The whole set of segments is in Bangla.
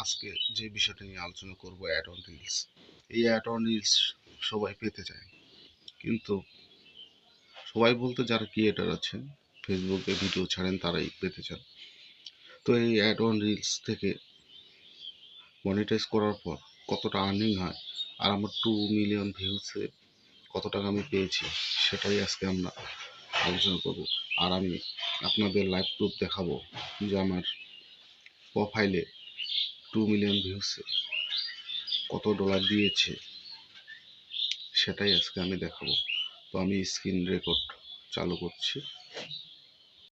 আজকে যে বিষয়টা নিয়ে আলোচনা করব অ্যাড অন রিলস। এই অ্যাড অন রিলস সবাই পেতে চায়, কিন্তু সবাই বলতে যারা ক্রিয়েটার আছেন, ফেসবুকে ভিডিও ছাড়েন, তারাই পেতে চান। তো এই অ্যাড অন রিলস থেকে মনিটাইজ করার পর কতটা আর্নিং হয়, আর আমার 2 মিলিয়ন ভিউসে কত টাকা আমি পেয়েছি, সেটাই আজকে আমরা আলোচনা করব। আর আমি আপনাদের লাইভ প্রুফ দেখাবো যে আমার প্রোফাইলে 2 মিলিয়ন ভিউসে কত ডলার দিয়েছে, সেটাই আজকে আমি দেখাবো। তো আমি স্ক্রিন রেকর্ড চালু করছি।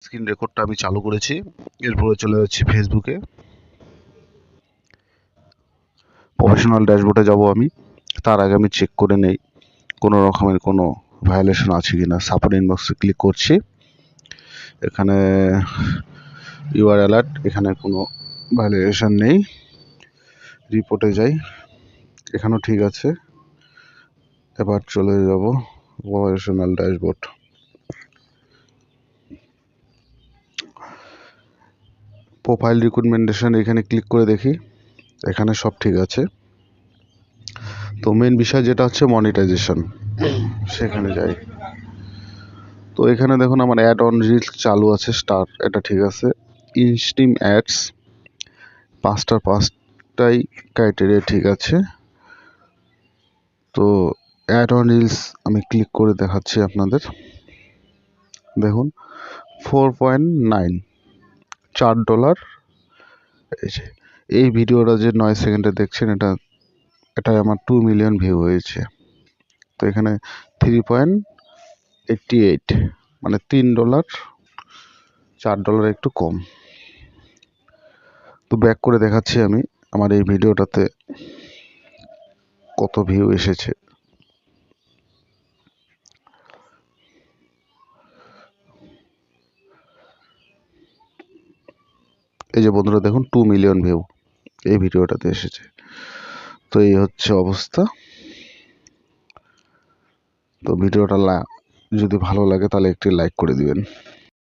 স্ক্রিন রেকর্ডটা আমি চালু করেছি, এরপরে চলে যাচ্ছি ফেসবুকে। প্রফেশনাল ড্যাশবোর্ডে যাব আমি। তার আগে আমি চেক করে নেই কোনো রকমের কোনো ভায়োলেশন আছে কি না। সাপোর্ট ইনবক্সে ক্লিক করছি, এখানে ইউআর অ্যালার্ট, এখানে কোনো ভায়োলেশন নেই। রিপোর্টে যাই, এখানেও ঠিক আছে। এবার চলে যাব প্রফেশনাল ড্যাশবোর্ড। প্রোফাইল রিকমেন্ডেশন এখানে ক্লিক করে দেখি, এখানে সব ঠিক আছে। তো মেন বিষয় যেটা হচ্ছে মনিটাইজেশন, সেখানে যাই। তো এখানে দেখুন আমার অ্যাড অন রিলস চালু আছে, স্টার, এটা ঠিক আছে। ইনস্ট্রিম অ্যাডস 5টাই ক্রাইটেরিয়া ঠিক আছে। তো অ্যাড অন রিলস আমি ক্লিক করে দেখাচ্ছি আপনাদের। দেখুন 4.9, $4। এই ভিডিওটা যে 9 সেকেন্ডে দেখছেন, এটাই আমার 2 মিলিয়ন ভিউ হয়েছে। তো এখানে 3.88, মানে $3, $4 একটু কম। তো ব্যাক করে দেখাচ্ছি আমি আমার এই ভিডিওটাতে কত ভিউ এসেছে। এই যে বন্ধুরা দেখুন 2 মিলিয়ন ভিউ এই ভিডিওটাতে এসেছে। তো এই হচ্ছে অবস্থা। তো ভিডিওটা যদি ভালো লাগে তাহলে একটি লাইক করে দিবেন।